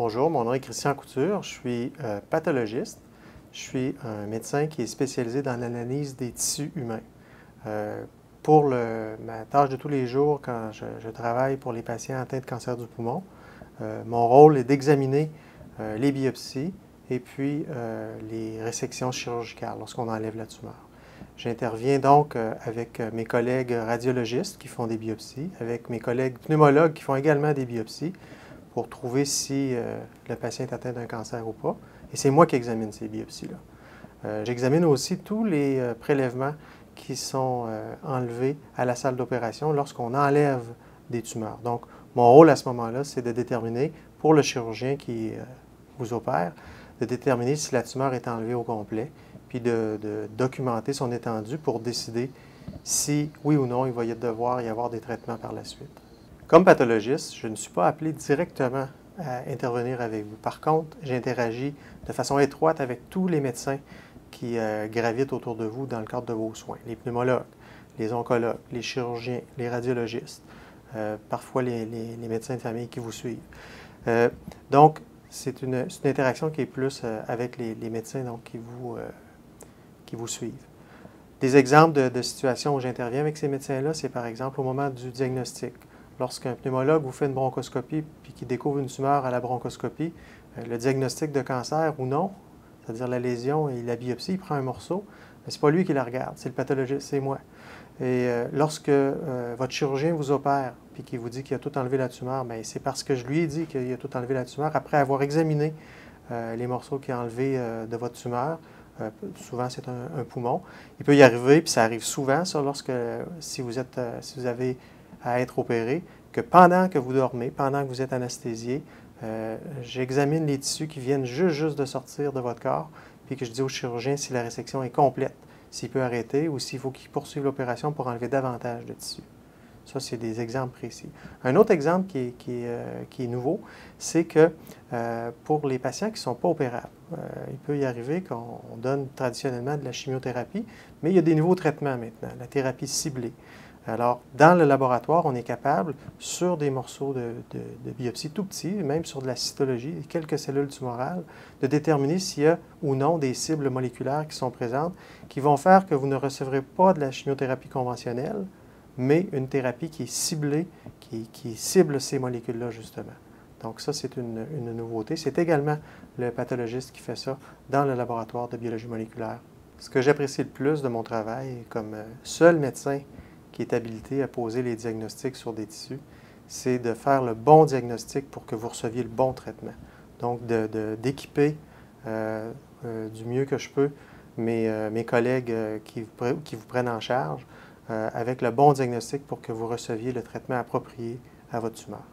Bonjour, mon nom est Christian Couture, je suis pathologiste. Je suis un médecin qui est spécialisé dans l'analyse des tissus humains. Pour ma tâche de tous les jours, quand je travaille pour les patients atteints de cancer du poumon, mon rôle est d'examiner les biopsies et puis les résections chirurgicales lorsqu'on enlève la tumeur. J'interviens donc avec mes collègues radiologistes qui font des biopsies, avec mes collègues pneumologues qui font également des biopsies, pour trouver si le patient est atteint d'un cancer ou pas. Et c'est moi qui examine ces biopsies-là. J'examine aussi tous les prélèvements qui sont enlevés à la salle d'opération lorsqu'on enlève des tumeurs. Donc, mon rôle à ce moment-là, c'est de déterminer, pour le chirurgien qui vous opère, de déterminer si la tumeur est enlevée au complet, puis de documenter son étendue pour décider si, oui ou non, il va devoir y avoir des traitements par la suite. Comme pathologiste, je ne suis pas appelé directement à intervenir avec vous. Par contre, j'interagis de façon étroite avec tous les médecins qui gravitent autour de vous dans le cadre de vos soins. Les pneumologues, les oncologues, les chirurgiens, les radiologistes, parfois les médecins de famille qui vous suivent. Donc, c'est une interaction qui est plus avec les médecins donc, qui vous suivent. Des exemples de situations où j'interviens avec ces médecins-là, c'est par exemple au moment du diagnostic. Lorsqu'un pneumologue vous fait une bronchoscopie puis qu'il découvre une tumeur à la bronchoscopie, le diagnostic de cancer ou non, c'est-à-dire la lésion et la biopsie, il prend un morceau, mais ce n'est pas lui qui la regarde, c'est le pathologiste, c'est moi. Et lorsque votre chirurgien vous opère puis qu'il vous dit qu'il a tout enlevé la tumeur, bien, c'est parce que je lui ai dit qu'il a tout enlevé la tumeur après avoir examiné les morceaux qu'il a enlevés de votre tumeur. Souvent, c'est un poumon. Il peut y arriver, puis ça arrive souvent, ça, si vous avez à être opéré, que pendant que vous dormez, pendant que vous êtes anesthésié, j'examine les tissus qui viennent juste de sortir de votre corps, puis que je dis au chirurgien si la résection est complète, s'il peut arrêter ou s'il faut qu'il poursuive l'opération pour enlever davantage de tissus. Ça, c'est des exemples précis. Un autre exemple qui est nouveau, c'est que pour les patients qui ne sont pas opérables, il peut y arriver qu'on donne traditionnellement de la chimiothérapie, mais il y a des nouveaux traitements maintenant, la thérapie ciblée. Alors, dans le laboratoire, on est capable, sur des morceaux de biopsie tout petits, même sur de la cytologie, quelques cellules tumorales, de déterminer s'il y a ou non des cibles moléculaires qui sont présentes, qui vont faire que vous ne recevrez pas de la chimiothérapie conventionnelle, mais une thérapie qui est ciblée, qui cible ces molécules-là, justement. Donc ça, c'est une nouveauté. C'est également le pathologiste qui fait ça dans le laboratoire de biologie moléculaire. Ce que j'apprécie le plus de mon travail, comme seul médecin qui est habilité à poser les diagnostics sur des tissus, c'est de faire le bon diagnostic pour que vous receviez le bon traitement. Donc, d'équiper du mieux que je peux mes collègues qui vous prennent en charge avec le bon diagnostic pour que vous receviez le traitement approprié à votre tumeur.